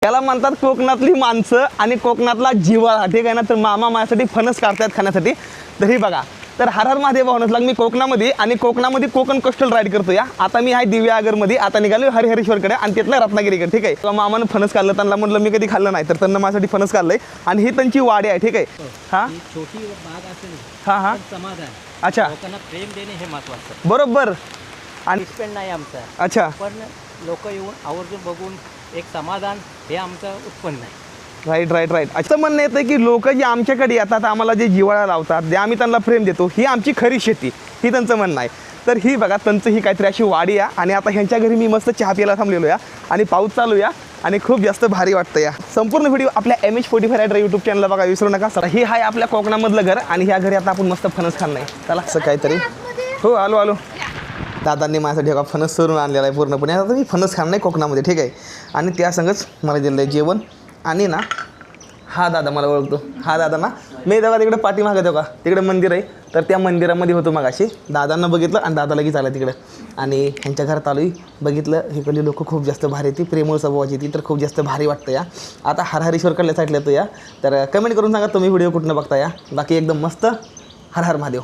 ह्याला म्हणतात कोकणातली माणसं आणि कोकणातला जिव्हाळा, ठीक आहे ना. तर मामा माझ्यासाठी फणस काढतात खाण्यासाठी. तर ही बघा, तर हर हर महादेव भावनसला मी कोकणामध्ये आणि कोकणामध्ये कोकण कोस्टल राईड करतो या. आता मी आहे दिव्यागरमध्ये, आता निघालो हरिहरेश्वरकडे आणि तिथलं रत्नागिरीकडे, ठीक आहे. तेव्हा मामानं फणस खाल्लं, त्यांना म्हटलं मी कधी खाल्लं नाही, तर त्यांना माझ्यासाठी फणस खाल्लंय. आणि ही त्यांची वाडी आहे, ठीक आहे. हां छोटी बाग असेल हां हां समाधान, अच्छा लोकांना प्रेम देणे हे महत्वाचं. बरोबर. आणि डिपेंड नाही आमचा, अच्छा पण लोक येऊन आवर्जून बघून एक समाधान हे आमचं उत्पन्न आहे. Right right right. असं म्हणणं येतं की लोक जे आमच्याकडे येतात, आम्हाला जे जिव्हाळा लावतात, जे आम्ही त्यांना प्रेम देतो, ही आमची खरी शेती, ही त्यांचं म्हणणं आहे. तर ही बघा त्यांचं ही काहीतरी अशी वाडी आहे. आणि आता ह्यांच्या घरी मी मस्त चहा प्यायला थांबलेलो या आणि पाऊस चालू या आणि खूप जास्त भारी वाटतं या. संपूर्ण व्हिडिओ आपल्या MH45 रायडर यूट्यूब चॅनलला बघा, विसरू नका. सर ही आहे आपल्या कोकणामधलं घर आणि ह्या घरी आता आपण मस्त फणस खाल्लं आहे. त्याला असं काहीतरी, हो आलो आलो. दादांनी माझ्यासाठी हा फणस सरून आणलेला आहे पूर्णपणे. आता मी फणस खाणं नाही कोकणामध्ये, ठीक आहे. आणि त्या संगच मला दिलं आहे जेवण. आणि ना हा दादा मला ओळखतो, हा दादा ना मी तेव्हा तिकडे पाठीमागं तेव्हा तिकडे मंदिर आहे, तर त्या मंदिरामध्ये होतो मग अशी. दादांना बघितलं आणि दादा लगेच आला तिकडं आणि ह्यांच्या घरात आलोय. बघितलं इकडली लोक खूप जास्त भारी, ती प्रेमळ स्वभावाची ती, तर खूप जास्त भारी वाटतं या. आता हरहरेश्वरकडल्या साईडला येतो या. तर कमेंट करून सांगा तुम्ही व्हिडिओ कुठनं बघता या. बाकी एकदम मस्त. हर हर महादेव.